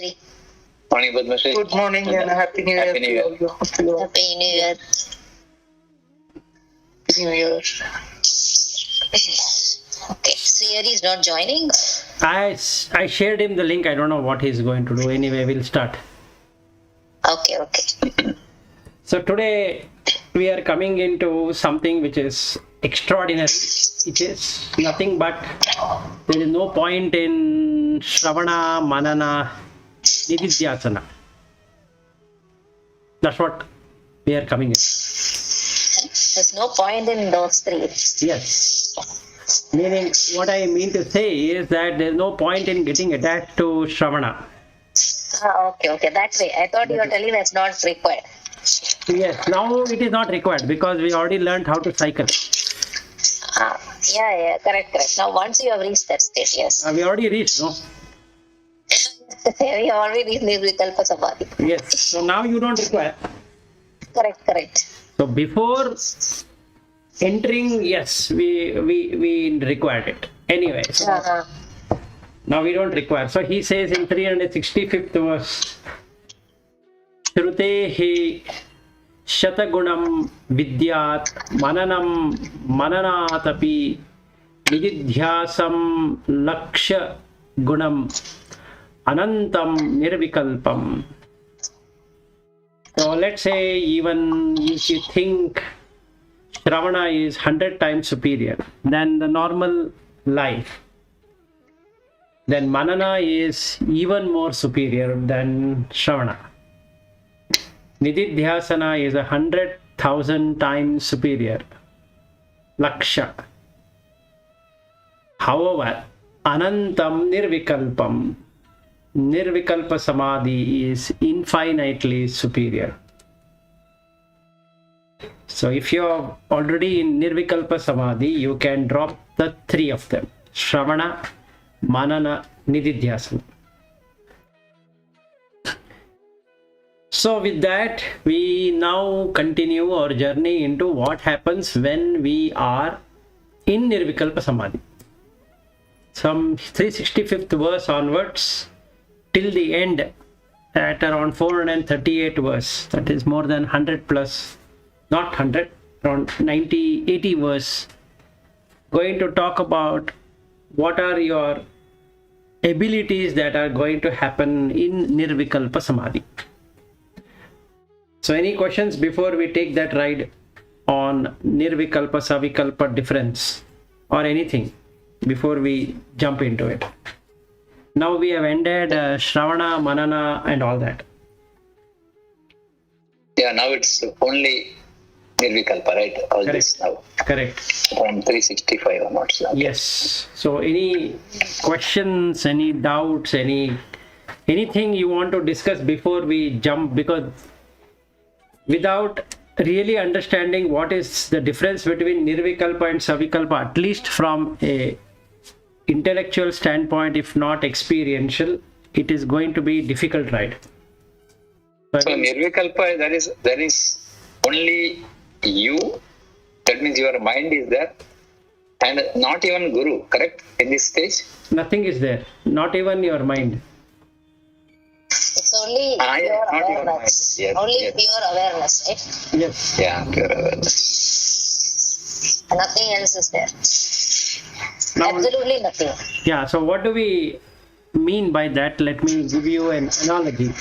Morning, Padmashree. Good morning and Happy New Year. Happy New Year. to all you. Happy New Year. Happy New Year. Okay, Sri is not joining. I shared him the link. I don't know what he's going to do. Anyway, we'll start. Okay. So today we are coming into something which is extraordinary. It is nothing but there is no point in Shravana, Manana, Nididhyasana. That's what we are coming in. There's no point in those three. Yes. Meaning, what I mean to say is that there's no point in getting attached to Shravana. Okay. That way. I thought you were telling that's not required. Yes, now it is not required because we already learned how to cycle. Yeah, correct. Now, once you have reached that stage, yes. We already reached, no? We have already reached Nirvikalpa Samadhi. Yes, so now you don't require. Correct. So before entering, yes, we required it. Anyway, so now we don't require. So he says in 365th verse, Shrutehi Shatagunam Vidyat Mananam Mananatapi Nididhyasam Laksha Gunam Anantam Nirvikalpam. So let's say even if you think Shravana is 100 times superior than the normal life, then Manana is even more superior than Shravana. Nididhyasana is 100,000 times superior. Laksha. However, Anantam Nirvikalpam. Nirvikalpa Samadhi is infinitely superior. So if you are already in Nirvikalpa Samadhi, you can drop the three of them. Shravana, Manana, Nididhyasana. So with that, we now continue our journey into what happens when we are in Nirvikalpa Samadhi. From 365th verse onwards till the end at around 438 verse, that is more than 100 plus, not 100, around 90, 80 verse, going to talk about what are your abilities that are going to happen in Nirvikalpa Samadhi. So any questions before we take that ride on Nirvikalpa, Savikalpa difference or anything before we jump into it? Now we have ended Shravana, Manana and all that. Yeah, now it's only Nirvikalpa, right? All Correct. this now. Correct. From 365 onwards. Okay. Yes. So any questions, any doubts, anything you want to discuss before we jump? Because without really understanding what is the difference between Nirvikalpa and Savikalpa, at least from a intellectual standpoint, if not experiential, it is going to be difficult, right? So Nirvikalpa, there is only you. That means your mind is there, and not even Guru. Correct? In this stage. Nothing is there, not even your mind. It's only Not pure your mind. awareness. Yes, Only yes. pure awareness, right? Yes. Yeah, pure awareness. Nothing else is there. Now, Absolutely nothing. yeah, so what do we mean by that? Let me give you an analogy.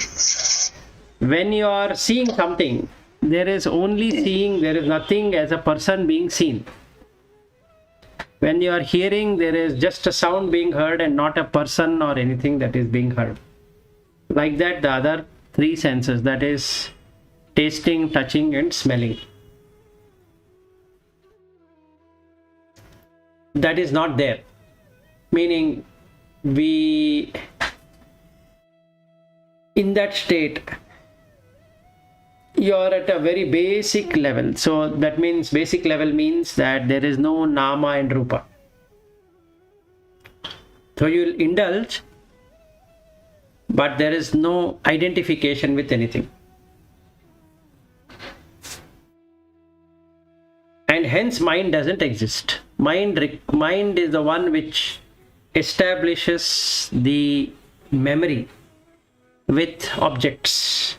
When you are seeing something, there is only seeing, there is nothing as a person being seen. When you are hearing, there is just a sound being heard and not a person or anything that is being heard. Like that, the other three senses, that is tasting, touching and smelling, that is not there. Meaning we, in that state, you are at a very basic level. So that means basic level means that there is no nama and rupa. So you will indulge, but there is no identification with anything. And hence mind doesn't exist. Mind is the one which establishes the memory with objects.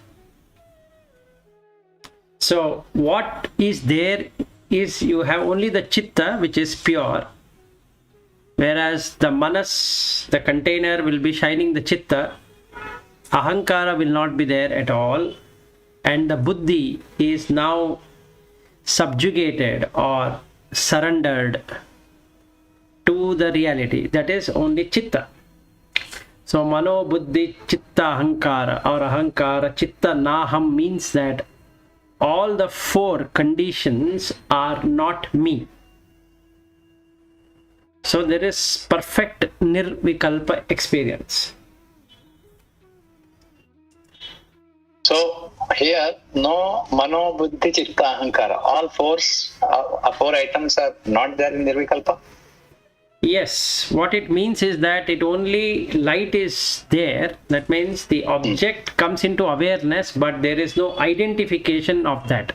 So what is there is you have only the chitta, which is pure, whereas the manas, the container, will be shining the chitta. Ahankara will not be there at all, and the buddhi is now subjugated or surrendered to the reality, that is only chitta. So mano, buddhi, chitta, ahankara, or ahankara, chitta, naham means that all the four conditions are not me. So there is perfect nirvikalpa experience. So here, no mano, buddhi, chitta, ahankara. All four items are not there in Nirvikalpa. Yes, what it means is that it only light is there. That means the object comes into awareness, but there is no identification of that.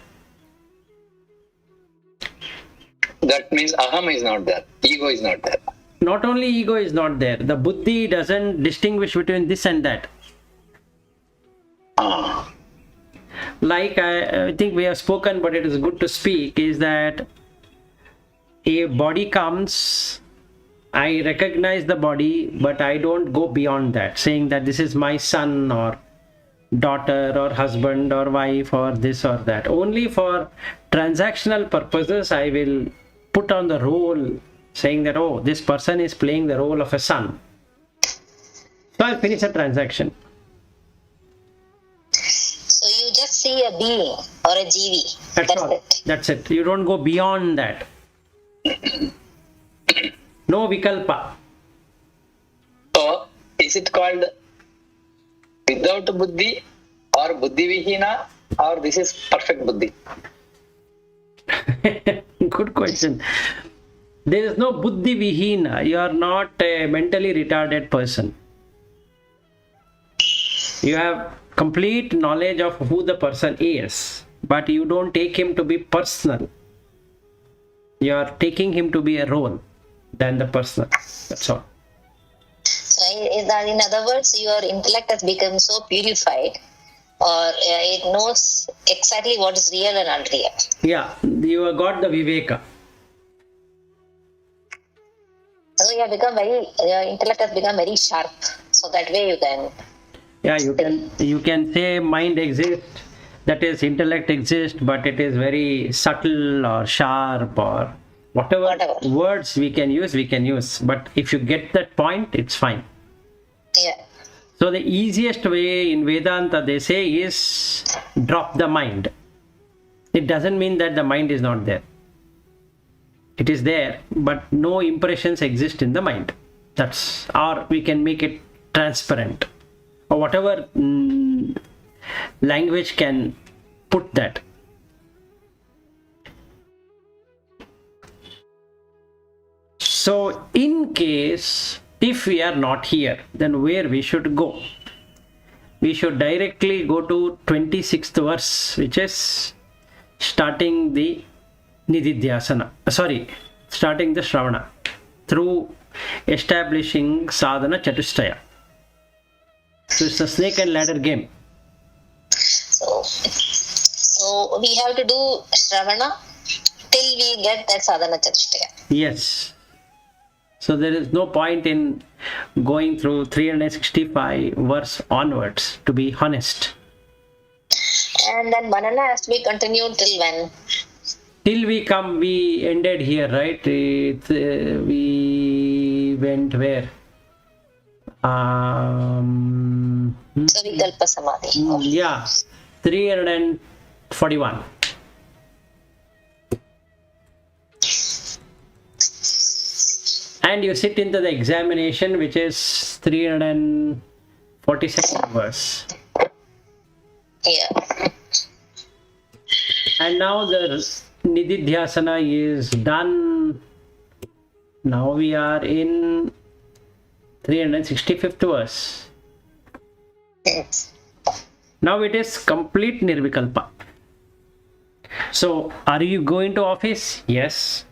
That means aham is not there. Ego is not there. Not only ego is not there, the buddhi doesn't distinguish between this and that. Ah. Like I think we have spoken, but it is good to speak, is that a body comes, I recognize the body, but I don't go beyond that, saying that this is my son or daughter or husband or wife or this or that. Only for transactional purposes I will put on the role, saying that, oh, this person is playing the role of a son. So I'll finish a transaction. So you just see a being or a GV. That's all. It. That's it. You don't go beyond that. No vikalpa. So is it called without buddhi or buddhi vihina, or this is perfect buddhi? Good question. There is no buddhi vihina. You are not a mentally retarded person. You have complete knowledge of who the person is, but you don't take him to be personal. You are taking him to be a role than the personal. That's all. So is that, in other words, your intellect has become so purified, or it knows exactly what is real and unreal. Yeah, you have got the Viveka. So your intellect has become very sharp. So that way you can. Yeah, you can say mind exists, that is intellect exists, but it is very subtle or sharp or whatever words we can use. But if you get that point, it's fine. Yeah. So the easiest way in Vedanta, they say, is drop the mind. It doesn't mean that the mind is not there. It is there, but no impressions exist in the mind. That's, or we can make it transparent, or whatever language can put that. So in case if we are not here, then where we should go? We should directly go to 26th verse, which is starting the Nididhyasana, starting the Shravana through establishing Sadhana Chatushtaya. So it's a snake and ladder game. So we have to do Shravana till we get that Sadhana Chatushtaya. Yes. So there is no point in going through 365 verse onwards, to be honest. And then Manana has to be continued till when? Till we ended here, right? We went where? So Vikalpa Samadhi. Yeah, 341. And you sit into the examination, which is 342nd verse. Yeah. And now the Nididhyasana is done. Now we are in 365th verse. Yes. Now it is complete Nirvikalpa. So, are you going to office? Yes.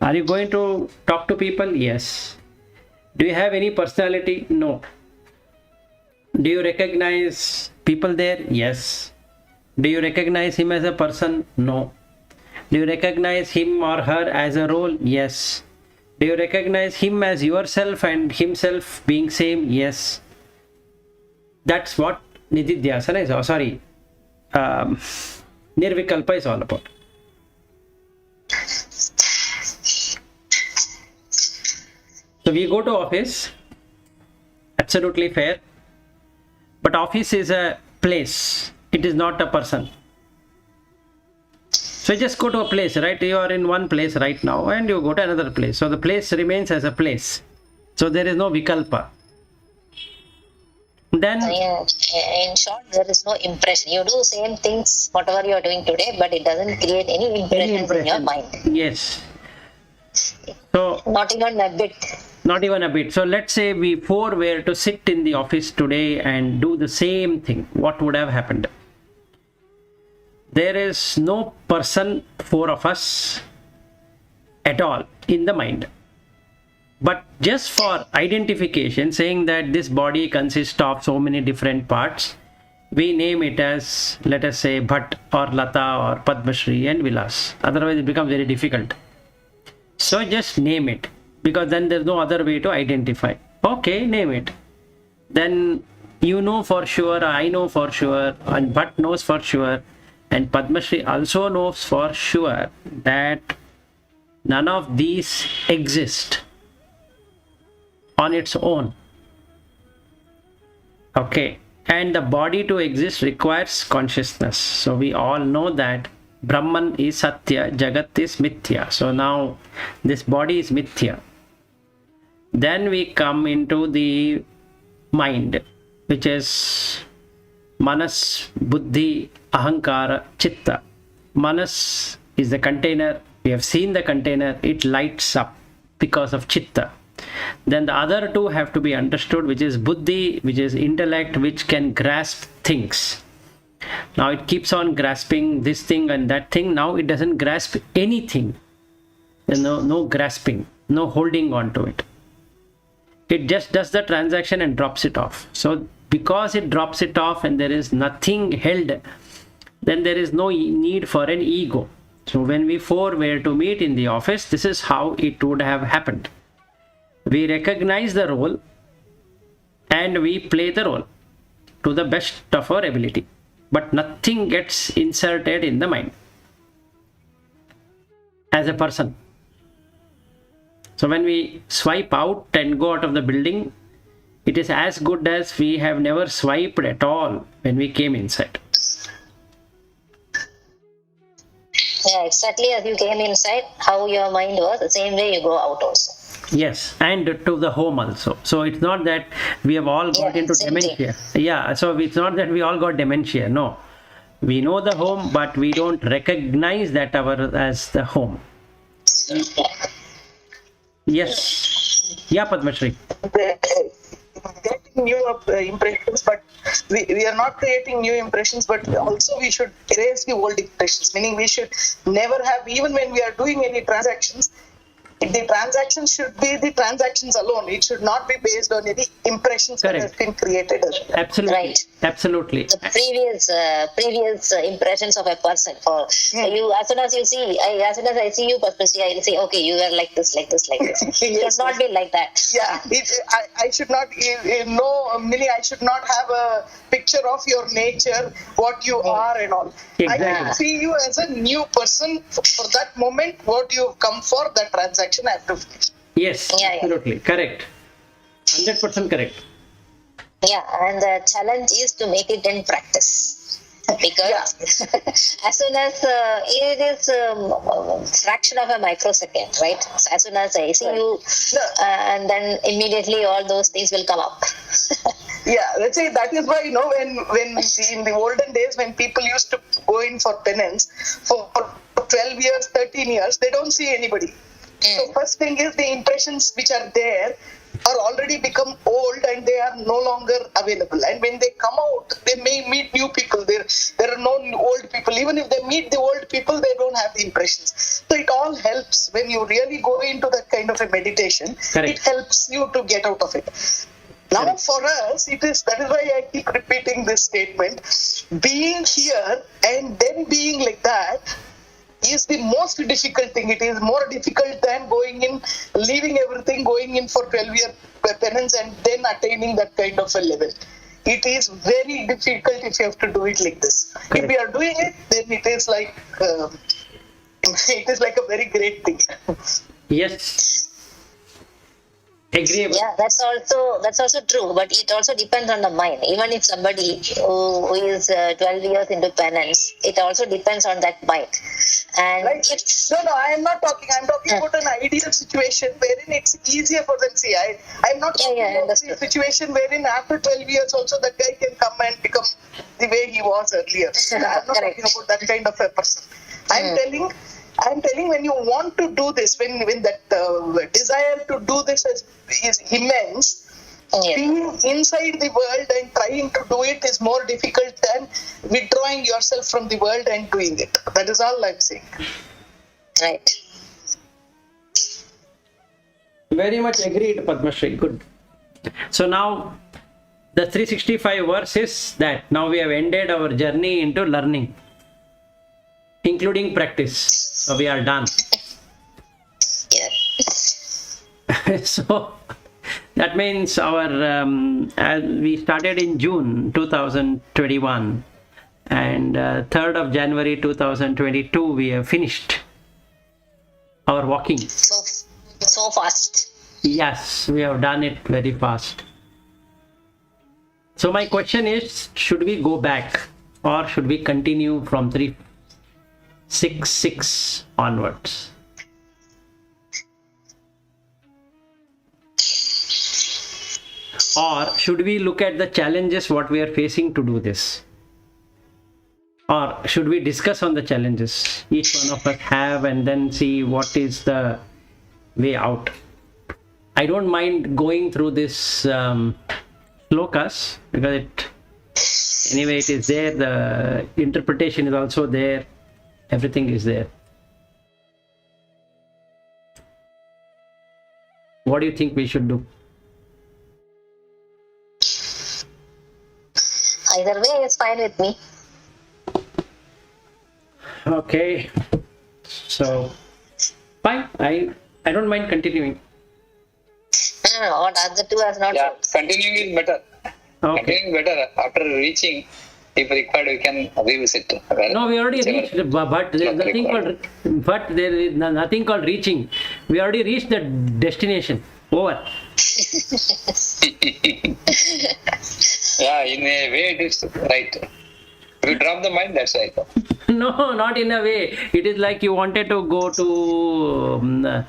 Are you going to talk to people? Yes. Do you have any personality? No. Do you recognize people there? Yes. Do you recognize him as a person? No. Do you recognize him or her as a role? Yes. Do you recognize him as yourself and himself being same? Yes. That's what Nididhyasana is, Nirvikalpa is all about. So we go to office, absolutely fair. But office is a place, it is not a person. So you just go to a place, right? You are in one place right now and you go to another place. So the place remains as a place. So there is no vikalpa. Then, in short, there is no impression. You do same things, whatever you are doing today, but it doesn't create any impressions in your mind. Yes. So Not even a bit. not even a bit. So let's say we four were to sit in the office today and do the same thing. What would have happened? There is no person, four of us, at all in the mind. But just for identification, saying that this body consists of so many different parts, we name it as, let us say, Bhatt or Lata or Padmashri and Vilas. Otherwise it becomes very difficult. So just name it, because then there's no other way to identify. Okay, name it. Then you know for sure, I know for sure, and Bhatt knows for sure, and Padmashri also knows for sure that none of these exist on its own. Okay, and the body to exist requires consciousness. So we all know that Brahman is Satya, Jagat is Mithya. So now this body is Mithya. Then we come into the mind, which is Manas, Buddhi, Ahankara, Chitta. Manas is the container. We have seen the container. It lights up because of Chitta. Then the other two have to be understood, which is Buddhi, which is intellect, which can grasp things. Now it keeps on grasping this thing and that thing. Now it doesn't grasp anything. No grasping, no holding on to it. It just does the transaction and drops it off. So because it drops it off and there is nothing held, then there is no need for an ego. So when we four were to meet in the office, this is how it would have happened. We recognize the role and we play the role to the best of our ability. But nothing gets inserted in the mind as a person. So when we swipe out and go out of the building, it is as good as we have never swiped at all when we came inside. Yeah, exactly as you came inside, how your mind was, the same way you go out also. Yes, and to the home also. So it's not that we have all got into dementia. Yeah, so it's not that we all got dementia. No, we know the home, but we don't recognize that as the home. Yes. Yeah, Padmashri. Getting new impressions, but we are not creating new impressions, but also we should erase the old impressions, meaning we should never have, even when we are doing any transactions, the transactions should be the transactions alone. It should not be based on any impressions that have been created. Absolutely. Right. Absolutely. The previous impressions of a person. For you, as soon as you see, as soon as I see you, Padmashri, I will say, okay, you are like this. Yes, It should not be like that. Yeah, I should not Millie, I should not have a picture of your nature, what you are and all. Exactly. I can see you as a new person for that moment, what you've come for, that transaction I have to finish. Yes, absolutely. Correct. 100% correct. Yeah, and the challenge is to make it in practice. Because as soon as it is a fraction of a microsecond, right? So as soon as I see you, and then immediately all those things will come up. Yeah, let's say that is why, when in the olden days, when people used to go in for penance for 12 years, 13 years, they don't see anybody. So first thing is the impressions which are there are already become old and they are no longer available. And when they come out, they may meet new people. There are no old people. Even if they meet the old people, they don't have the impressions. So it all helps when you really go into that kind of a meditation. Correct. It helps you to get out of it. Now Correct. for us, that is why I keep repeating this statement. Being here and then being like that is the most difficult thing. It is more difficult than going in, leaving everything, going in for 12-year penance and then attaining that kind of a level. It is very difficult if you have to do it like this. Correct. If we are doing it, then it is like a very great thing. Yes. Agreeable. Yeah, that's also true, but it also depends on the mind. Even if somebody who is 12 years into penance, it also depends on that mind. And Right? No, I am not talking. I'm talking about an ideal situation wherein it's easier for them. See, I'm not talking I about a understood. situation wherein after 12 years also that guy can come and become the way he was earlier. I'm not Correct. talking about that kind of a person. I'm telling when you want to do this, when that desire to do this is immense, yeah, being inside the world and trying to do it is more difficult than withdrawing yourself from the world and doing it. That is all I'm saying. right. Very much agreed, Padmashri. Good. So now the 365 verse is that now we have ended our journey into learning, including practice. So we are done. Yeah. So that means as we started in June 2021 and 3rd of January 2022 we have finished our walking. So fast. Yes, we have done it very fast. So my question is, should we go back or should we continue from 366 onwards? Or should we look at the challenges what we are facing to do this? Or should we discuss on the challenges each one of us have and then see what is the way out? I don't mind going through this slokas because anyway it is there, the interpretation is also there, everything is there. What do you think we should do? Either way is fine with me. Okay, so fine, I don't mind continuing. No, what other two has not. Yeah, continuing is better. Okay. Continuing better. After reaching, if required, we can revisit. No, we already Whichever. reached, but there is Not nothing required. called. But there is nothing called reaching. We already reached the destination. Over. Yeah, in a way it is right. If you drop the mind, that's right. No, not in a way. It is like you wanted to go to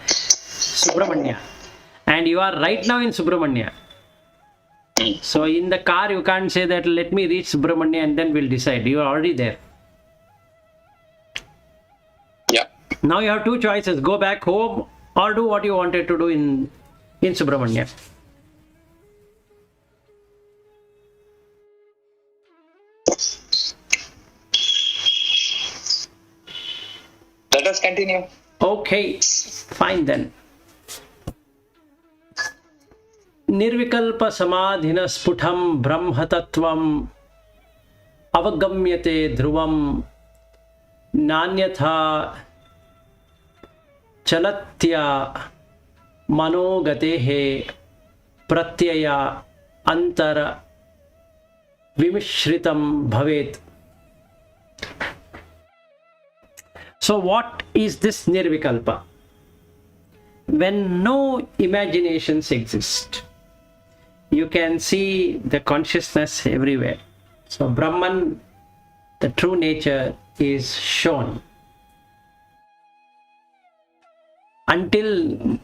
Subramania, and you are right now in Subramania. So in the car, you can't say that let me reach Subramania and then we'll decide. You are already there. Yeah. Now you have two choices: go back home or do what you wanted to do in Subramania. Let us continue. Okay, fine then. Nirvikalpa samadhina sputham brahmatattvam avagamyate dhruvam nanyatha chalatya manogatehe pratyaya antara vimishritam bhavet. So what is this Nirvikalpa? When no imaginations exist, you can see the consciousness everywhere. So Brahman, the true nature, is shown. Until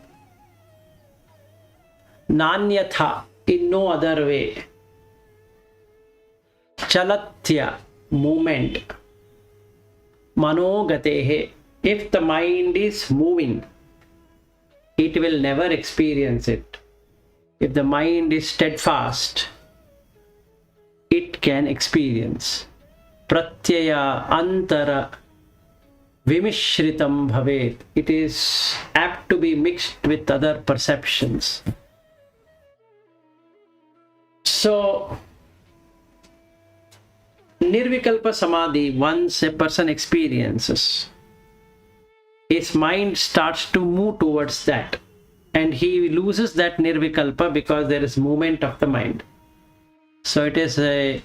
Nanyatha, in no other way, Chalatya, movement, Manogatehe, if the mind is moving, it will never experience it. If the mind is steadfast, it can experience. Pratyaya antara vimishritam bhavet. It is apt to be mixed with other perceptions. So, Nirvikalpa Samadhi, once a person experiences, his mind starts to move towards that, and he loses that Nirvikalpa because there is movement of the mind. So it is a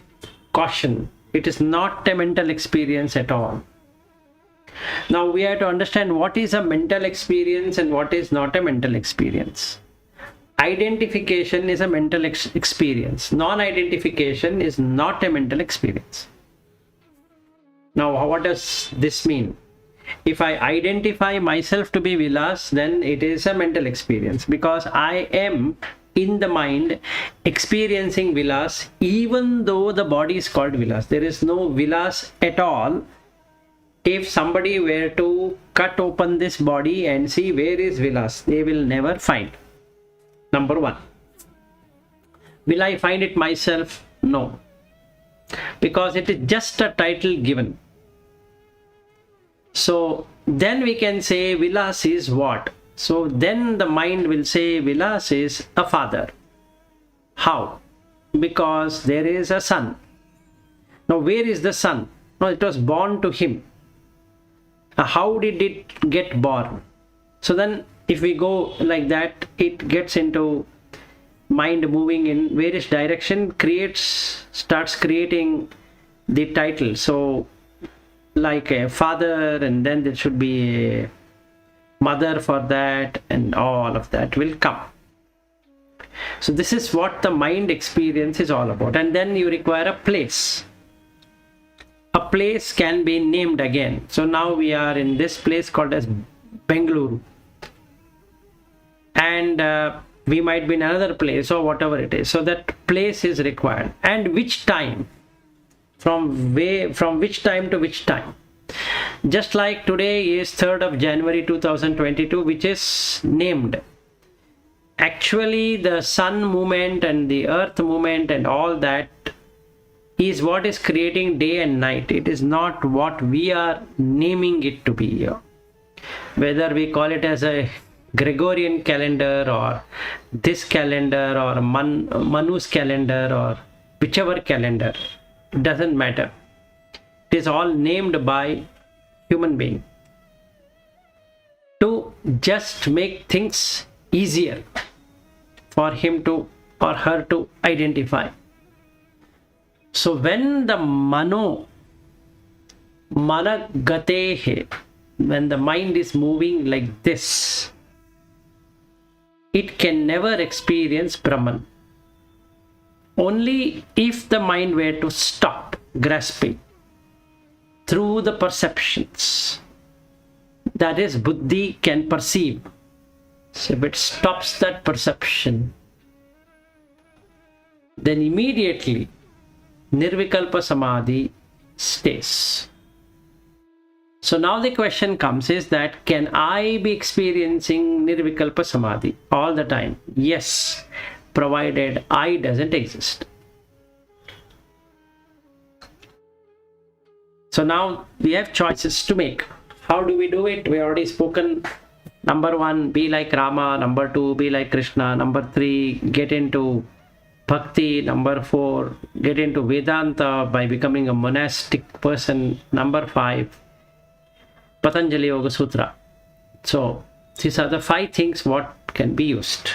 caution. It is not a mental experience at all. Now we have to understand what is a mental experience and what is not a mental experience. Identification is a mental experience. Non-identification is not a mental experience. Now, what does this mean? If I identify myself to be Vilas, then it is a mental experience, because I am in the mind experiencing Vilas, even though the body is called Vilas. There is no Vilas at all. If somebody were to cut open this body and see where is Vilas, they will never find. Number one. Will I find it myself? No. Because it is just a title given. So then we can say Vilas is what? So then the mind will say Vilas is a father. How? Because there is a son. Now where is the son? No, it was born to him. How did it get born? So then if we go like that, it gets into mind moving in various direction, starts creating the title. So like a father, and then there should be a mother for that, and all of that will come. So this is what the mind experience is all about. And then you require a place. A place can be named again. So now we are in this place called as Bengaluru, and we might be in another place or whatever it is. So that place is required. And which time? From which time to which time? Just like today is 3rd of January 2022, which is named. Actually, the sun movement and the earth movement and all that is what is creating day and night. It is not what we are naming it to be here. Whether we call it as a Gregorian calendar or this calendar or Manu's calendar or whichever calendar, it doesn't matter. It is all named by human being to just make things easier for him to or her to identify. So when the managatehe, when the mind is moving like this, it can never experience Brahman. Only if the mind were to stop grasping through the perceptions, that is, buddhi can perceive. So if it stops that perception, then immediately Nirvikalpa Samadhi stays. So now the question comes is that, can I be experiencing Nirvikalpa Samadhi all the time? Yes, provided I doesn't exist. So now we have choices to make. How do we do it? We already spoken. Number 1, be like Rama. Number 2, be like Krishna. Number 3, get into Bhakti. Number 4, get into Vedanta by becoming a monastic person. Number 5, Patanjali Yoga Sutra. So these are the 5 things what can be used.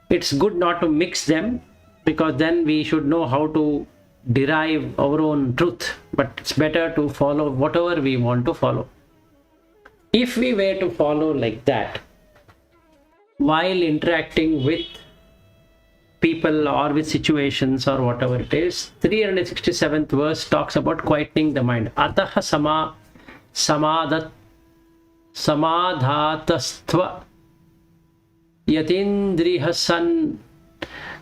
It's good not to mix them, because then we should know how to derive our own truth, but it's better to follow whatever we want to follow. If we were to follow like that while interacting with people or with situations or whatever it is, 367th verse talks about quietening the mind. Ataha samadhatastva yatindriha san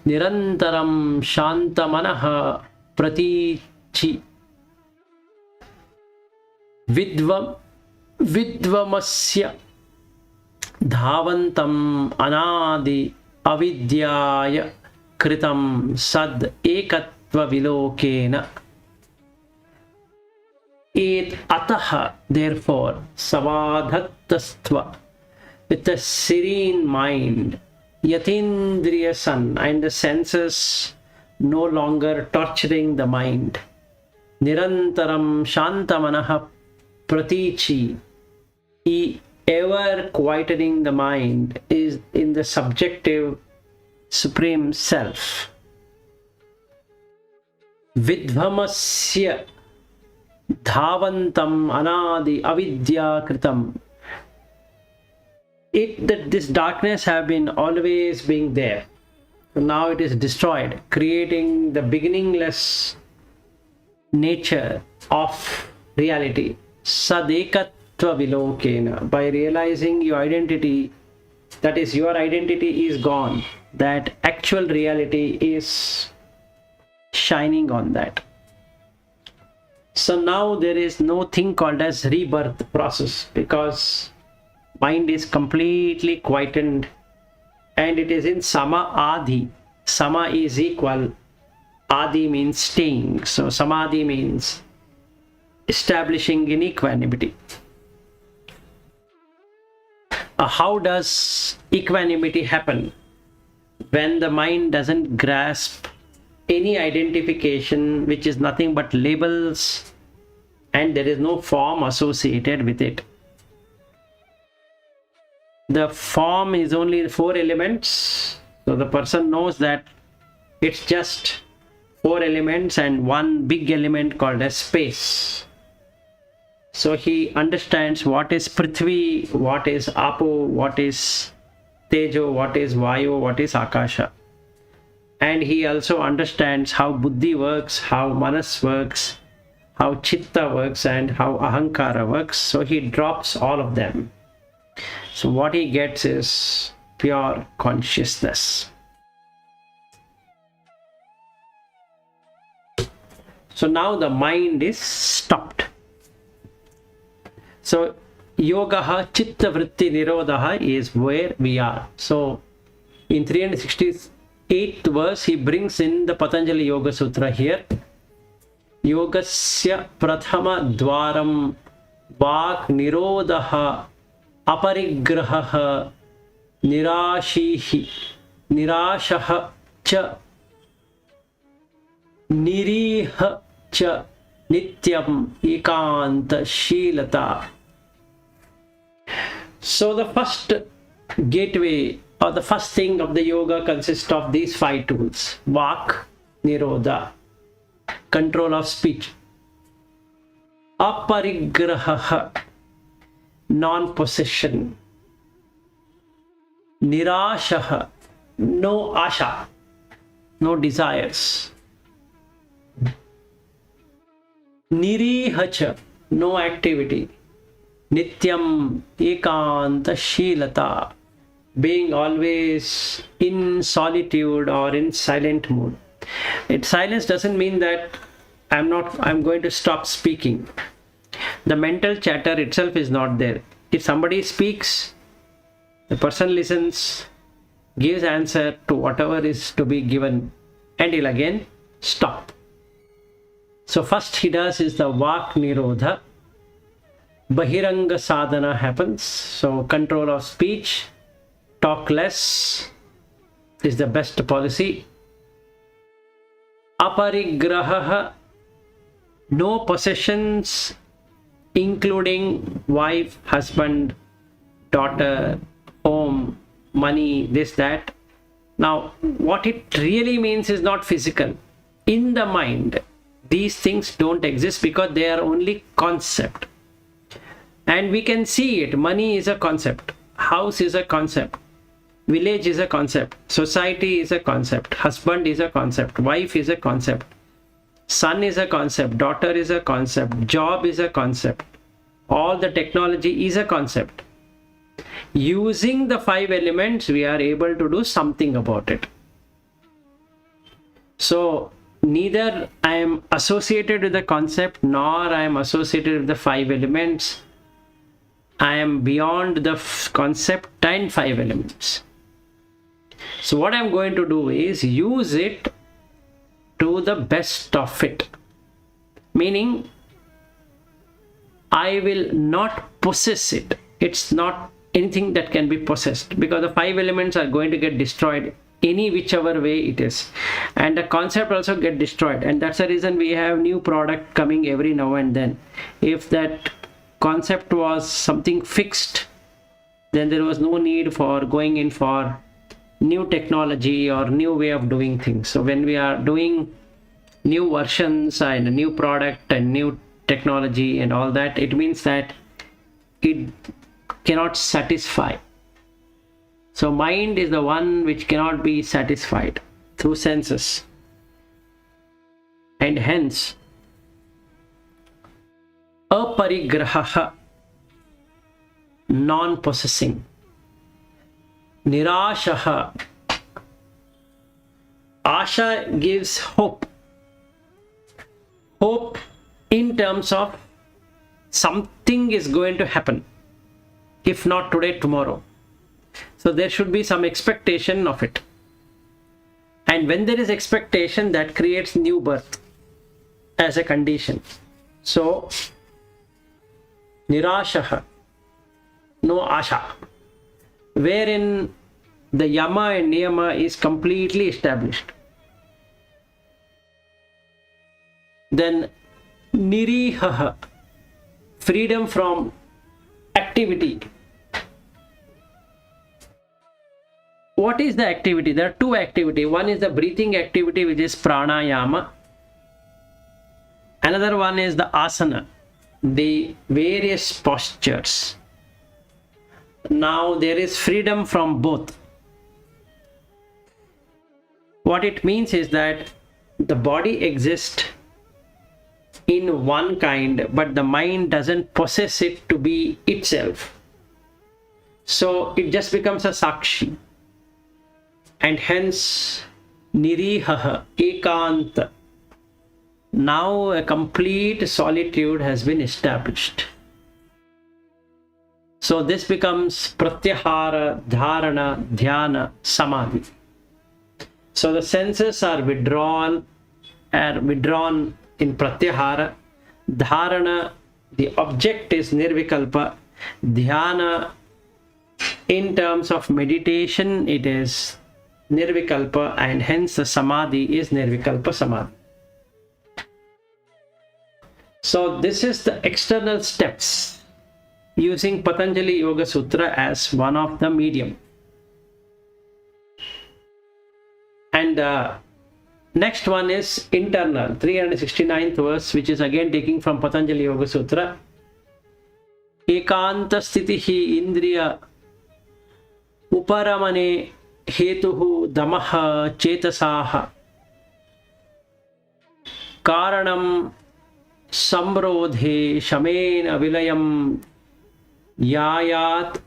nirantaram shantamanaha pratichi vidvamasya dhavantam anadi avidyaya kritam sad ekatva vilokena. Et ataha, therefore, savadhatastva, with a serene mind, Yatindriya sun, and the senses no longer torturing the mind. Nirantaram shantamanaha pratichi, ever quietening the mind is in the subjective supreme self. Vidvamasya dhavantam anadi avidya kritam. That this darkness have been always being there. Now it is destroyed, creating the beginningless nature of reality. Sadekatva vilokena. By realizing your identity, that is, your identity is gone, that actual reality is shining on that. So now there is no thing called as rebirth process, because mind is completely quietened and it is in sama adi. Sama is equal, adi means staying, so samadhi means establishing in equanimity. How does equanimity happen? When the mind doesn't grasp any identification, which is nothing but labels, and there is no form associated with it. The form is only 4 elements, so the person knows that it's just 4 elements and one big element called as space. So he understands what is Prithvi, what is Apo, what is Tejo, what is Vayu, what is Akasha. And he also understands how Buddhi works, how Manas works, how Chitta works, and how Ahankara works. So he drops all of them. So what he gets is pure consciousness. So now the mind is stopped. So yogaha chitta vritti nirodha is where we are. So in 368th verse he brings in the Patanjali Yoga Sutra here. Yogasya prathama dwaram vak nirodha aparigraha nirashihi nirashah cha niriha cha nityam ekanta shilata. So the first gateway or the first thing of the yoga consists of these 5 tools: vak nirodha, control of speech; aparigraha, non-possession; nirashah, no asha, no desires; nirihacha, no activity; nityam ekanta shilata, being always in solitude or in silent mood. Silence doesn't mean that I'm going to stop speaking. The mental chatter itself is not there. If somebody speaks, the person listens, gives answer to whatever is to be given, and he'll again stop. So first he does is the vak nirodha. Bahiranga sadhana happens. So control of speech, talk less is the best policy. Aparigraha, no possessions, including wife, husband, daughter, home, money, this, that. Now, what it really means is not physical. In the mind, these things don't exist because they are only concept. And we can see it. Money is a concept. House is a concept. Village is a concept. Society is a concept. Husband is a concept. Wife is a concept. Son is a concept. Daughter is a concept. Job is a concept. All the technology is a concept. Using the 5 elements, we are able to do something about it. So neither I am associated with the concept nor I am associated with the 5 elements. I am beyond the concept and 5 elements. So what I am going to do is use it to the best of it. Meaning, I will not possess it. It's not anything that can be possessed, because the 5 elements are going to get destroyed any whichever way it is, and the concept also get destroyed. And that's the reason we have new product coming every now and then. If that concept was something fixed, then there was no need for going in for new technology or new way of doing things. So when we are doing new versions and a new product and new technology and all that, it means that it cannot satisfy. So mind is the one which cannot be satisfied through senses, and hence aparigraha, non-possessing, nirashaha, asha gives hope in terms of something is going to happen, if not today, tomorrow. So there should be some expectation of it, and when there is expectation, that creates new birth as a condition. So nirashaha, no asha, wherein the yama and niyama is completely established. Then nirihaha, freedom from activity. What is the activity? There are two activity. One is the breathing activity, which is pranayama. Another one is the asana, the various postures. Now there is freedom from both. What it means is that the body exists in one kind, but the mind doesn't possess it to be itself. So it just becomes a sakshi. And hence nirihaha, ekanta. Now a complete solitude has been established. So this becomes pratyahara, dharana, dhyana, samadhi. So the senses are withdrawn in pratyahara. Dharana, the object is nirvikalpa. Dhyana, in terms of meditation, it is nirvikalpa, and hence the samadhi is nirvikalpa samadhi. So this is the external steps, using Patanjali Yoga Sutra as one of the medium. And next one is internal, 369th verse, which is again taking from Patanjali Yoga Sutra. Ekanta sthitihi indriya uparamane hetuhu damaha chetasaha karanam samrodhe shamena vilayam yayat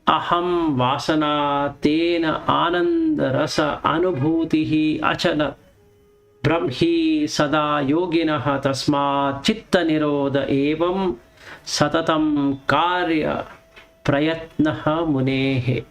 aham vasana tena ananda rasa anubhutihi achala brahmi sada yoginaha tasmat chitta nirodha evam satatam karya prayatnaha munehe.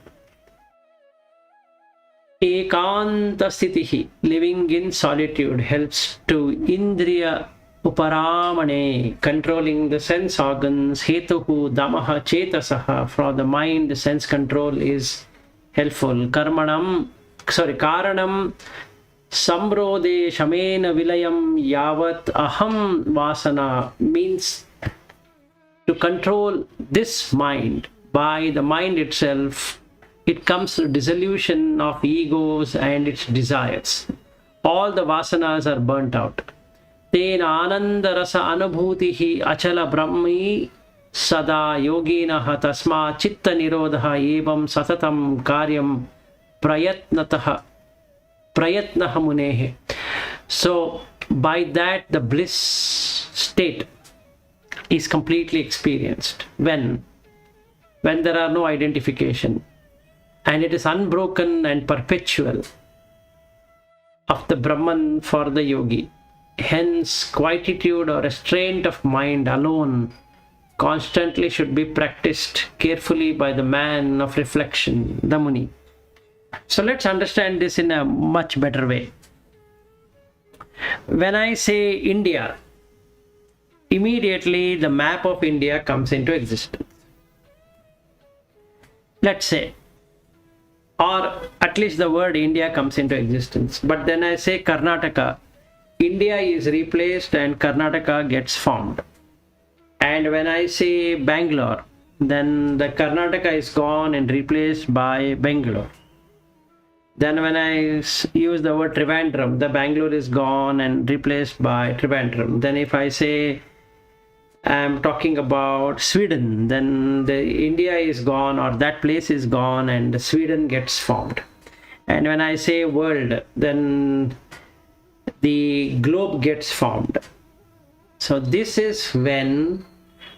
Ekanta sthitihi, living in solitude, helps to indriya uparamane, controlling the sense organs. Hetuhu damaha chetasaha, for the mind sense control is helpful. Karanam samrode shamena vilayam yavat aham vasana, means to control this mind. By the mind itself, it comes to dissolution of egos and its desires. All the vasanas are burnt out. Tena ananda rasa anubhutihi achala brahmi sada yoginaha tasma chitta nirodha evam satatam karyam prayatnaha munehe. So by that the bliss state is completely experienced when there are no identification, and it is unbroken and perpetual of the Brahman for the yogi. Hence, quietude or restraint of mind alone constantly should be practiced carefully by the man of reflection, the Muni. So let's understand this in a much better way. When I say India, immediately the map of India comes into existence. let's say, or at least the word India comes into existence, but then I say Karnataka, India is replaced and Karnataka gets formed. And when I say Bangalore, then the Karnataka is gone and replaced by Bangalore. Then when I use the word Trivandrum, the Bangalore is gone and replaced by Trivandrum. Then if I say I'm talking about Sweden, then the India is gone, or that place is gone, and Sweden gets formed. And when I say world, then the globe gets formed. So this is when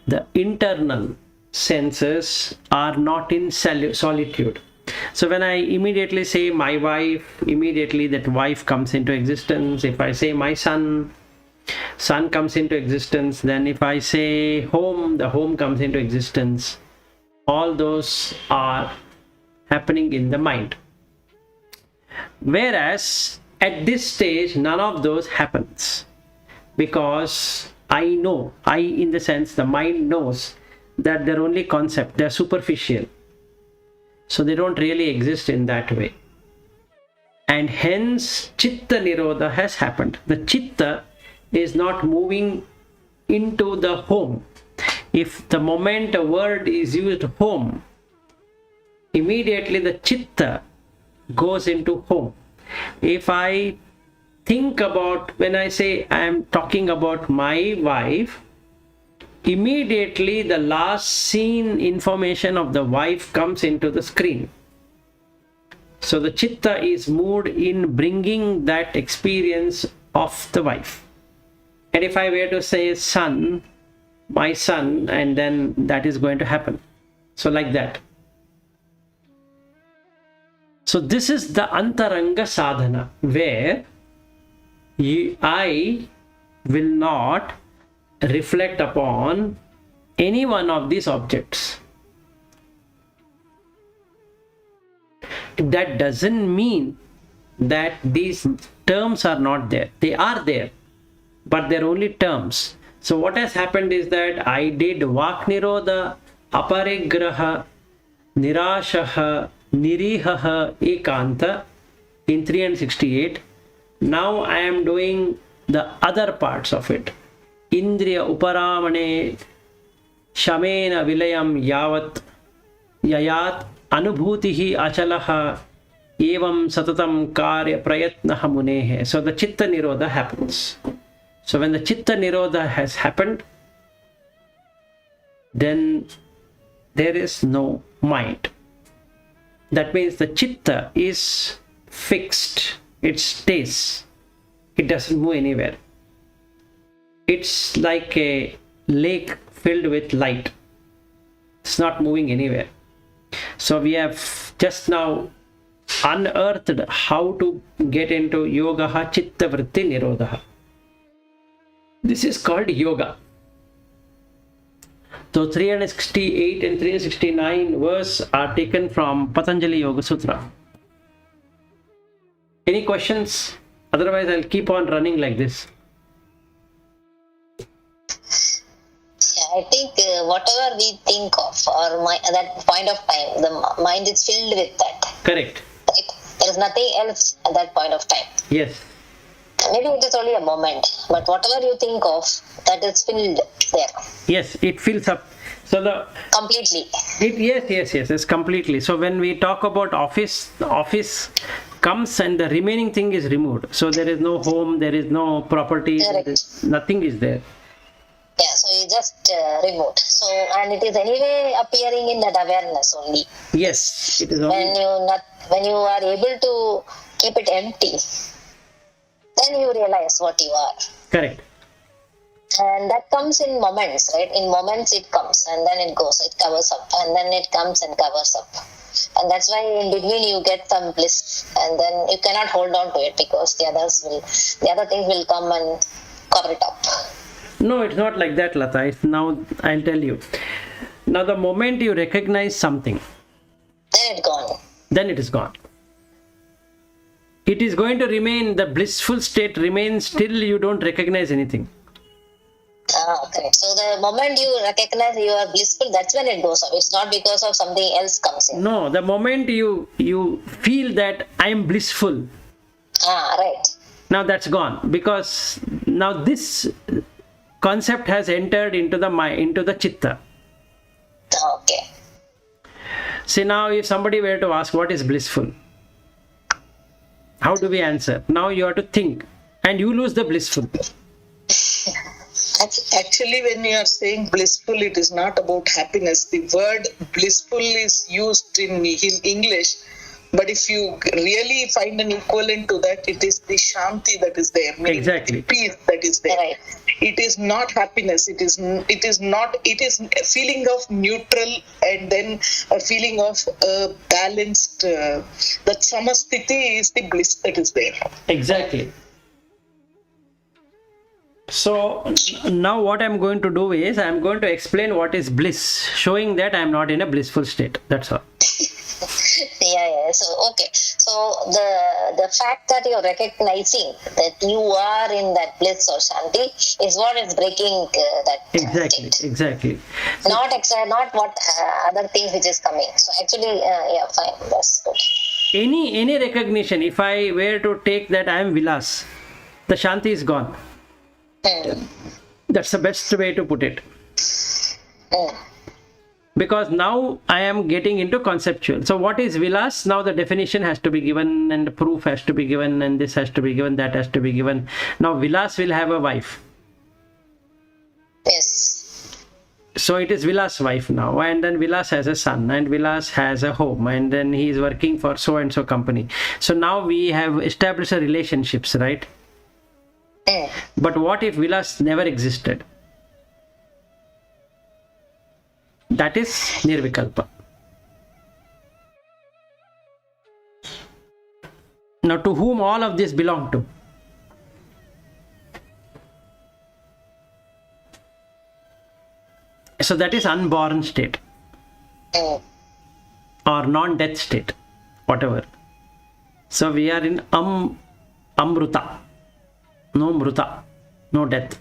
the internal senses are not in solitude. So when I immediately say my wife, immediately that wife comes into existence. If I say my son, son comes into existence. Then if I say home, the home comes into existence. All those are happening in the mind. Whereas at this stage, none of those happens, because I know, in the sense the mind knows that they're only concept, they're superficial. So they don't really exist in that way. And hence Chitta Nirodha has happened. The Chitta is not moving into the home. If the moment a word is used home, immediately the Chitta goes into home. If I think about, when I say I am talking about my wife, immediately the last seen information of the wife comes into the screen. So the Chitta is moved in bringing that experience of the wife. And if I were to say son, my son, and then that is going to happen. So like that. So this is the Antaranga Sadhana, where I will not reflect upon any one of these objects. That doesn't mean that these terms are not there. They are there, but they're only terms. So what has happened is that I did Vak Nirodha, Aparigraha, Nirashaha, Nirihaha, Ekanta in 368. Now I am doing the other parts of it. Indriya Uparamane Shamena Vilayam Yavat Yayat Anubhutihi Achalaha Evam Satatam Karya Prayatnaha Munehe. So the Chitta Nirodha happens. So when the Chitta Nirodha has happened, then there is no mind. That means the Chitta is fixed. It stays. It doesn't move anywhere. It's like a lake filled with light. It's not moving anywhere. So we have just now unearthed how to get into Yogaha Chitta Vritti Nirodha. This is called yoga. So 368 and 369 verse are taken from Patanjali Yoga Sutra. Any questions? Otherwise I'll keep on running like this. I think whatever we think of, or at that point of time, the mind is filled with that. Correct. Right? There is nothing else at that point of time. Yes. Maybe it is only a moment, but whatever you think of, that is filled there. Yes, it fills up. So the completely. Yes, completely. So when we talk about office, the office comes and the remaining thing is removed. So there is no home, there is no property, nothing is there. Yeah, so you just removed. So, and it is anyway appearing in that awareness only. Yes, it is only. When you are able to keep it empty, then you realize what you are. Correct. And that comes in moments, right? In moments it comes and then it goes, it covers up, and then it comes and covers up. And that's why in between you get some bliss, and then you cannot hold on to it because the other things will come and cover it up. No, it's not like that, Lata. Now I'll tell you. Now the moment you recognize something, then it's gone. Then it is gone. It is going to remain, the blissful state remains till you don't recognize anything. Correct. So the moment you recognize you are blissful, that's when it goes off. It's not because of something else comes in. No, the moment you feel that I am blissful, Right. now that's gone, because now this concept has entered into the mind, into the chitta. Okay. See, now if somebody were to ask what is blissful, how do we answer? Now you have to think, and you lose the blissful. Actually, when you are saying blissful, it is not about happiness. The word blissful is used in English, but if you really find an equivalent to that, it is the shanti that is there, meaning Exactly. the peace that is there. Right. It is not happiness. It is a feeling of neutral, and then a feeling of balanced. That samasthiti is the bliss that is there. Exactly. So now what I'm going to do is I'm going to explain what is bliss, showing that I'm not in a blissful state. That's all. Yeah. So okay. So the fact that you're recognizing that you are in that bliss or shanti is what is breaking that Exactly. state. Exactly. Not what other things which is coming. So actually, yeah, fine. That's good. Any recognition, if I were to take that I am Vilas, the shanti is gone. That's the best way to put it. Because now I am getting into conceptual. So what is Vilas? Now the definition has to be given, and the proof has to be given, and this has to be given, that has to be given. Now Vilas will have a wife. Yes. So it is Vilas' wife now, and then Vilas has a son, and Vilas has a home, and then he is working for so and so company. So now we have established a relationships, right? But what if Vilas never existed? That is Nirvikalpa. Now, to whom all of this belong to? So that is unborn state or non-death state, whatever. So we are in Amruta. No mruta, no death.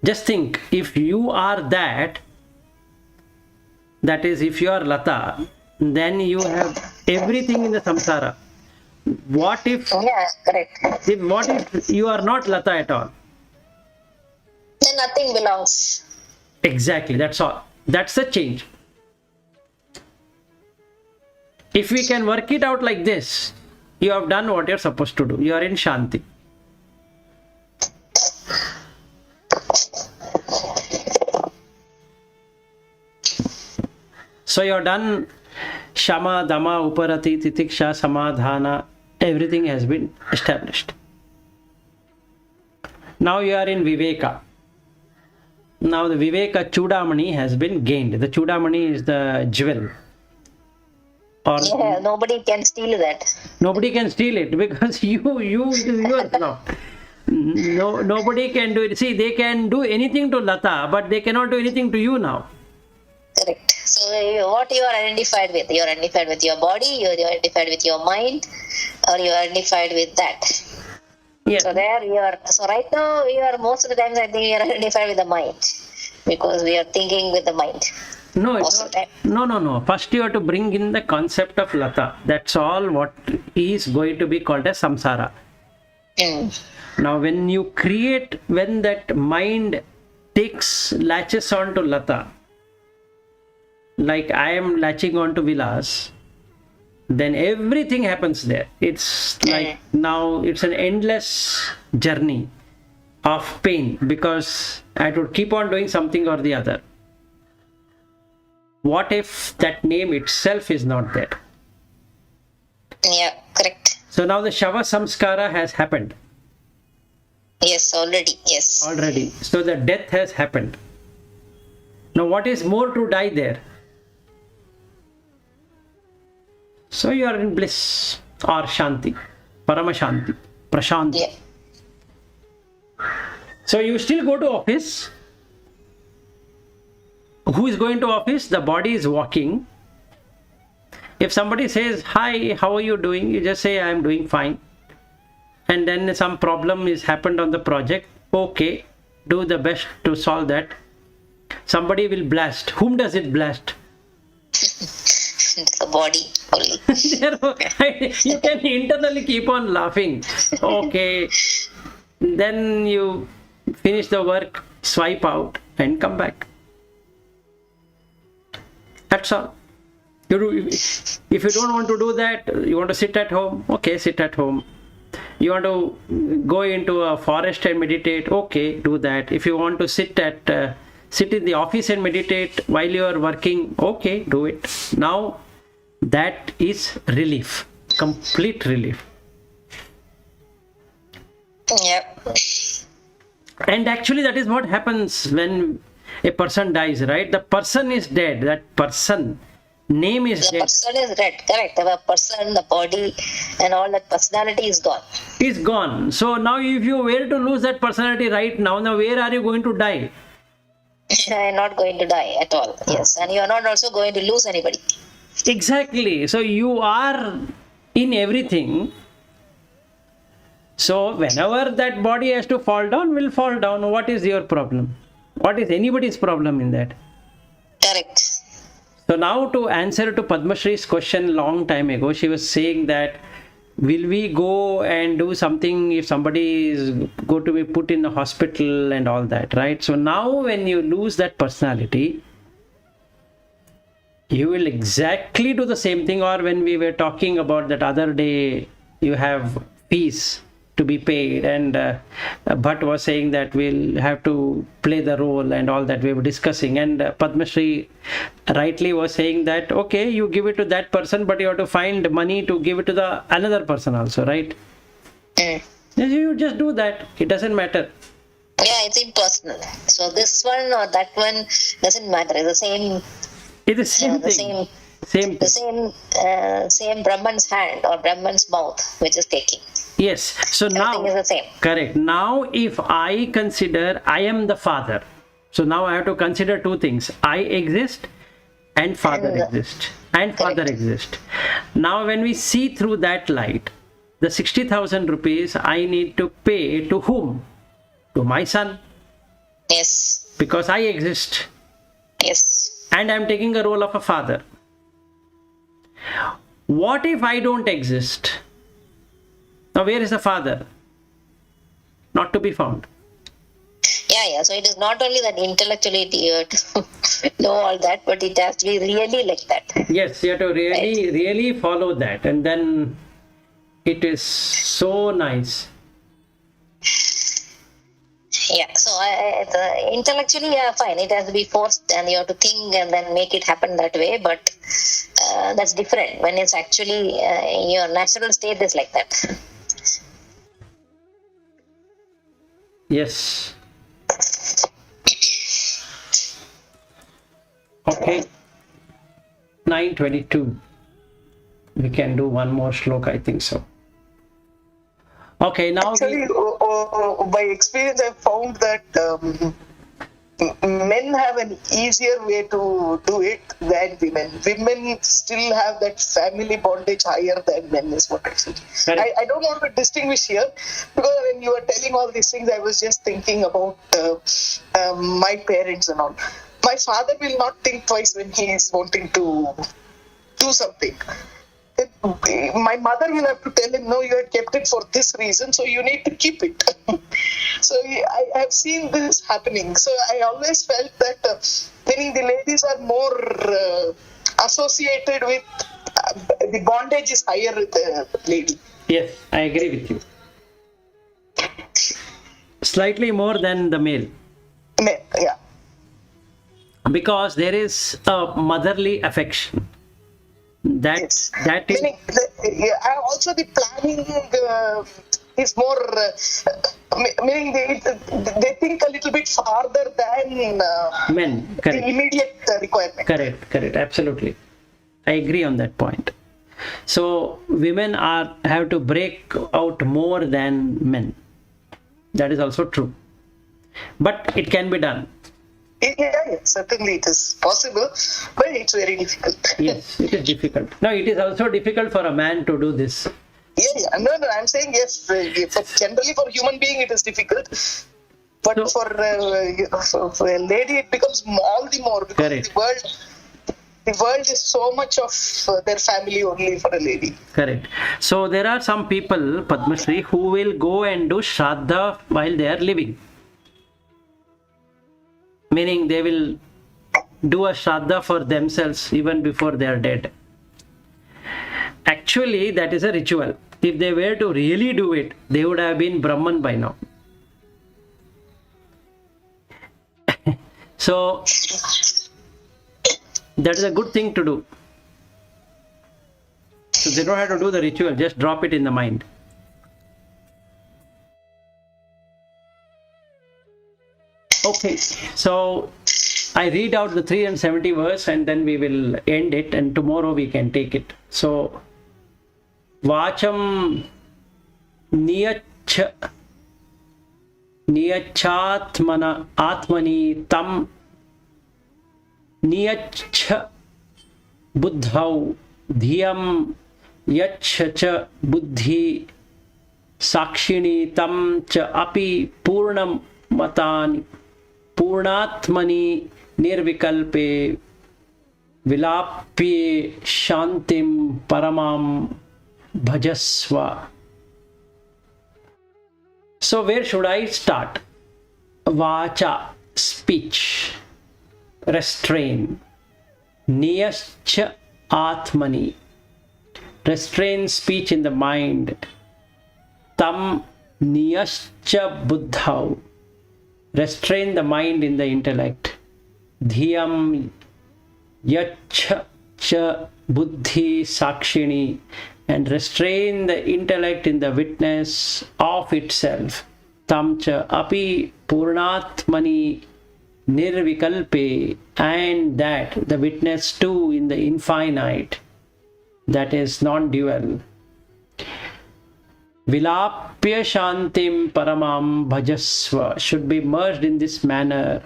Just think, if you are that is, if you are Lata, then you have everything in the samsara. What if, Correct. what if you are not Lata at all? Then nothing belongs. Exactly, that's all. That's the change. If we can work it out like this, you have done what you're supposed to do. You are in Shanti. So you're done. Shama, Dama, Uparati, Titiksha, Samadhana, everything has been established. Now you are in Viveka. Now the Vivekachudamani has been gained. The Chudamani is the jewel. Or Nobody can steal that. Nobody can steal it, because it is yours now. No, nobody can do it. See, they can do anything to Lata, but they cannot do anything to you now. Correct. So what you are identified with? You are identified with your body, you are identified with your mind, or you are identified with that. Yes. So there you are. So right now you are, most of the times I think you are identified with the mind, because we are thinking with the mind. No, it's not. No. First you have to bring in the concept of Lata. That's all what is going to be called as samsara. Now when you create, when that mind latches on to Lata, like I am latching on to Vilas, then everything happens there. It's like now it's an endless journey of pain, because I would keep on doing something or the other. What if that name itself is not there? Yeah, correct. So now the Shava Samskara has happened. Yes, already. Yes. Already. So the death has happened. Now what is more to die there? So you are in bliss or Shanti, Parama Shanti, Prashanti. Yeah. So you still go to office. Who is going to office? The body is walking. If somebody says, hi, how are you doing? You just say, I am doing fine. and then some problem is happened on the project. Okay, do the best to solve that. Somebody will blast. Whom does it blast? The body only. You can internally keep on laughing. Okay, then you finish the work, swipe out and come back. That's all. If you don't want to do that, you want to sit at home, okay, sit at home. You want to go into a forest and meditate, okay, do that. If you want to sit in the office and meditate while you are working, okay, do it. Now that is relief, complete relief. Yep. And actually that is what happens when a person dies, right? The person is dead. That person name is The dead. person is dead, correct. The person, the body, and all that personality is gone. Is gone. So now if you were to lose that personality right now where are you going to die? You're not going to die at all. Yes, and you are not also going to lose anybody. Exactly. So you are in everything. So whenever that body has to fall down, will fall down. What is your problem? What is anybody's problem in that? Correct. So now to answer to Padma Shree's question long time ago, she was saying that will we go and do something if somebody is go to be put in the hospital and all that, right? So now when you lose that personality, you will exactly do the same thing. Or when we were talking about that other day, you have fees to be paid, and Bhatt was saying that we'll have to play the role and all that we were discussing, and Padma Shri rightly was saying that okay, you give it to that person, but you have to find money to give it to the another person also, right? Mm. Yes, you just do that, it doesn't matter. Yeah, it's impersonal. So this one or that one doesn't matter. It's the same. It's the same the thing. same. The same Brahman's hand or Brahman's mouth which is taking. Yes, so Everything is now the same. correct. Now if I consider I am the father, so now I have to consider two things: I exist and father exist, and father exist. Now when we see through that light, the 60,000 rupees I need to pay to whom? To my son, Yes. because I exist Yes. and I am taking a role of a father. What if I don't exist? Now where is the father? Not to be found. Yeah. So it is not only that intellectually you have to know all that, but it has to be really like that. Yes, you have to really follow that, and then it is so nice. Yeah. So intellectually, yeah, fine. It has to be forced, and you have to think and then make it happen that way. But that's different when it's actually your natural state is like that. Yes. Okay. 9:22. We can do one more shloka, I think so. Okay, now Actually, by experience, I've found that men have an easier way to do it than women. Women still have that family bondage higher than men, is what I feel. I don't want to distinguish here, because when you were telling all these things, I was just thinking about my parents and all. My father will not think twice when he is wanting to do something. My mother will have to tell him, no, you had kept it for this reason, so you need to keep it. So I have seen this happening. So I always felt that meaning the ladies are more associated with, the bondage is higher with the lady. yes, I agree with you. Slightly more than the male. Men, yeah. Because there is a motherly affection. Yes. That is Meaning also the planning is more, meaning they think a little bit farther than men. the Correct. immediate requirement. Correct. Absolutely. I agree on that point. So women have to break out more than men. That is also true. But it can be done. Yeah, certainly it is possible, but it's very difficult. Yes, it is difficult. Now, it is also difficult for a man to do this. No, I'm saying yes. Generally, for human being, it is difficult. But for a lady, it becomes all the more, because Correct. the world is so much of their family only for a lady. Correct. So there are some people, Padmasri, who will go and do Shraddha while they are living. Meaning they will do a Shraddha for themselves even before they are dead. Actually, that is a ritual. If they were to really do it, they would have been Brahman by now. So that is a good thing to do. So they don't have to do the ritual, just drop it in the mind. Okay, so I read out the 370 verse and then we will end it, and tomorrow we can take it. So Vacham Niyachatmana Atmani Tam Niyach Buddhau Dhyam Yach Cha Buddhi Sakshini Tam Cha Api Purnam Matani Purnatmani Nirvikalpe Vilapye Shantim Paramam Bhajasva. So where should I start? Vacha, speech, restrain. Niyascha Atmani, restrain speech in the mind. Tam Niyascha Buddhau, restrain the mind in the intellect. Dhyam Yacha Cha Buddhi Sakshini, and restrain the intellect in the witness of itself. Tam Cha Api Purnatmani Nirvikalpe, and that the witness too in the infinite, that is non-dual. Vilapya Shantim Paramam Bhajasva, should be merged in this manner.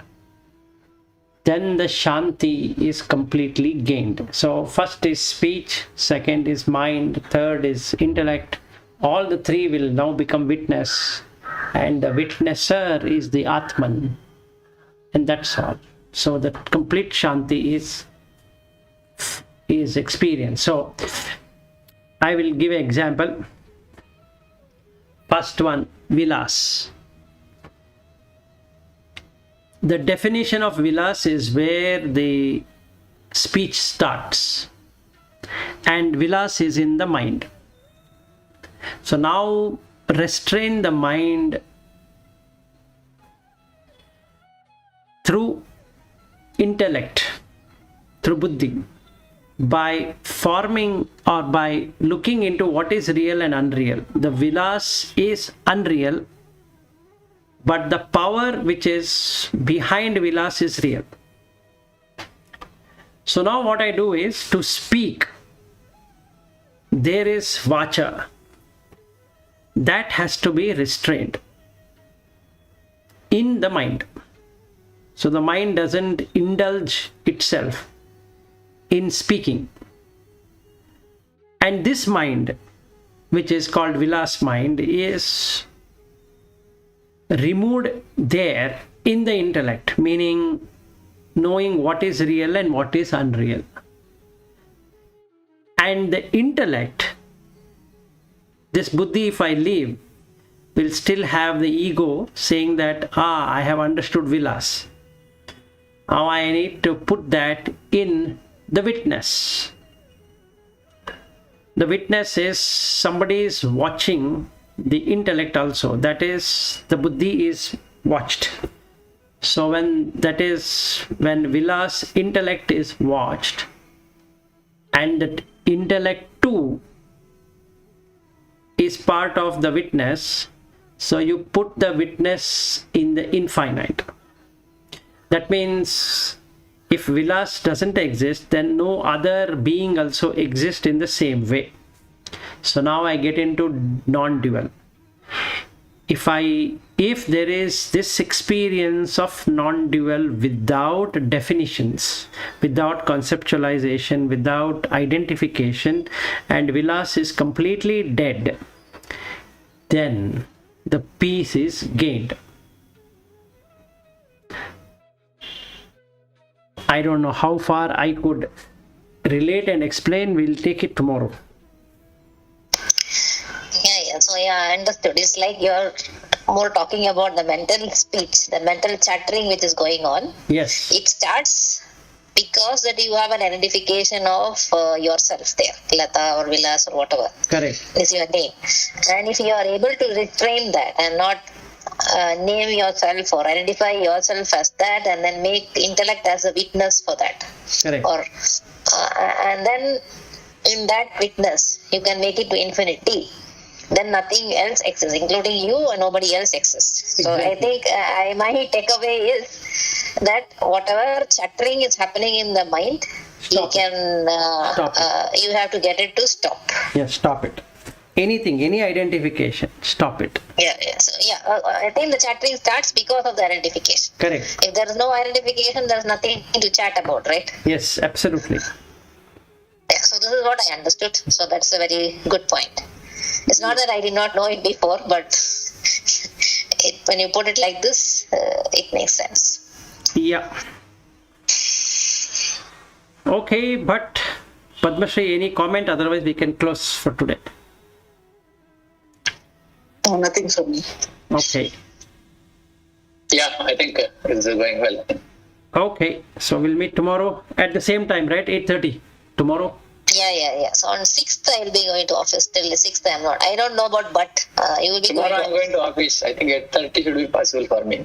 Then the Shanti is completely gained. So first is speech, second is mind, third is intellect. All the three will now become witness, and the witnesser is the Atman, and that's all. So the complete Shanti is experienced. So I will give an example. First one, Vilas. The definition of Vilas is where the speech starts, and Vilas is in the mind. So now restrain the mind through intellect, through buddhi, by forming or by looking into what is real and unreal. The Vilas is unreal, but the power which is behind Vilas is real. So now what I do is to speak. There is Vacha. That has to be restrained in the mind. So the mind doesn't indulge itself in speaking. And this mind, which is called Vilas mind, is removed there in the intellect, meaning knowing what is real and what is unreal. And the intellect, this buddhi, if I leave, will still have the ego saying that, I have understood Vilas. Now I need to put that in the witness. The witness is somebody is watching the intellect also. That is, the buddhi is watched. So when Vilas intellect is watched, and that intellect too is part of the witness, so you put the witness in the infinite. That means if Vilas doesn't exist, then no other being also exists in the same way. So now I get into non-dual. if there is this experience of non-dual without definitions, without conceptualization, without identification, and vilas is completely dead, then the peace is gained. I don't know how far I could relate and explain. We'll take it tomorrow. So I understood. It's like you're more talking about the mental speech, the mental chattering which is going on. Yes. It starts because that you have an identification of yourself there, Lata or Vilas or whatever. Correct. Is your name. And if you are able to reframe that and not name yourself or identify yourself as that, and then make intellect as a witness for that. Correct. Or and then in that witness you can make it to infinity. Then nothing else exists, including you, and nobody else exists. Exactly. So I think my takeaway is that whatever chattering is happening in the mind, Stop you can you have to get it to stop. Yes, stop it. Anything, any identification, stop it. Yeah. So I think the chattering starts because of the identification. Correct. If there is no identification, there is nothing to chat about, right? Yes, absolutely. Yeah, so this is what I understood. So that's a very good point. It's not that I did not know it before, but when you put it like this, it makes sense. Yeah. Okay, but Padmashri, any comment? Otherwise, we can close for today. Oh, nothing from me. Okay. Yeah, I think this is going well. Okay, so we'll meet tomorrow at the same time, right? 8:30 tomorrow. Yeah. So on 6th, I will be going to office. Till the 6th, I am not. I don't know about but. You will be Tomorrow going I'm going to office. I think 8:30 should be possible for me.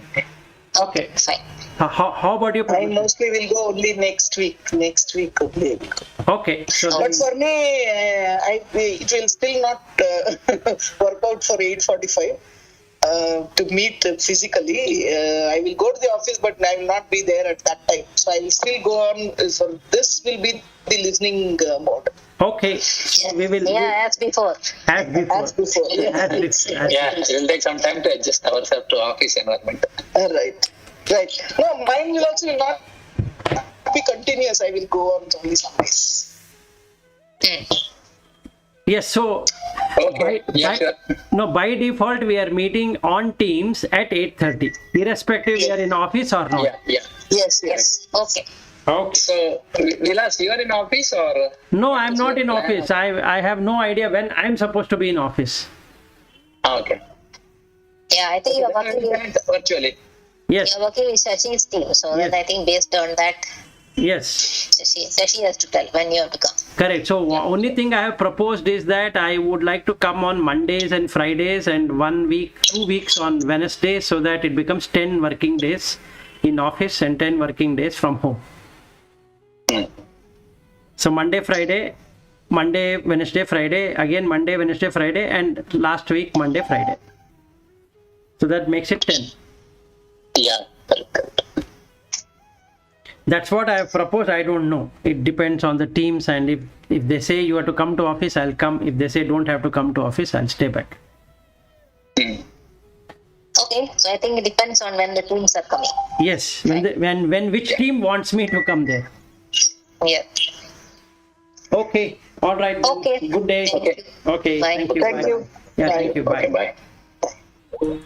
Okay, fine. How about you? I mostly will go only next week. Next week only. Okay, so But for me, it will still not work out for 8:45 to meet physically. I will go to the office, but I will not be there at that time. So I will still go on. So this will be the listening mode. okay, so we will. Yeah, as before. As before. As before. As before. Yeah, it will take some time to adjust ourselves to office environment. Right. No, mine will also not be continuous. I will go on only some days. Yes, so Okay. Sure. by default we are meeting on Teams at 8:30, irrespective we are in office or not. Yeah. Yes. Okay. Okay. So, Vilas, you are in office or? No, I'm not in office. I have no idea when I'm supposed to be in office. Okay. Yeah, I think you are working with, Virtually. Yes. you're working with Shashi's team. So Yes. then I think based on that, Yes. Shashi has to tell when you have to come. Correct. So only thing I have proposed is that I would like to come on Mondays and Fridays and 2 weeks on Wednesdays, so that it becomes 10 working days in office and 10 working days from home. So Monday, Wednesday, Friday, again Monday, Wednesday, Friday, and last week Monday, Friday. So that makes it 10. Yeah. Correct. That's what I have proposed. I don't know. It depends on the teams, and if they say you have to come to office, I'll come. If they say don't have to come to office, I'll stay back. Okay, so I think it depends on when the teams are coming. Yes, when which team wants me to come there. Yeah. Okay. All right. Okay. Good day. Thank you. Okay. Bye. Thank you. Thank Bye. you. Yeah. Bye. Thank you. Okay, Bye. bye.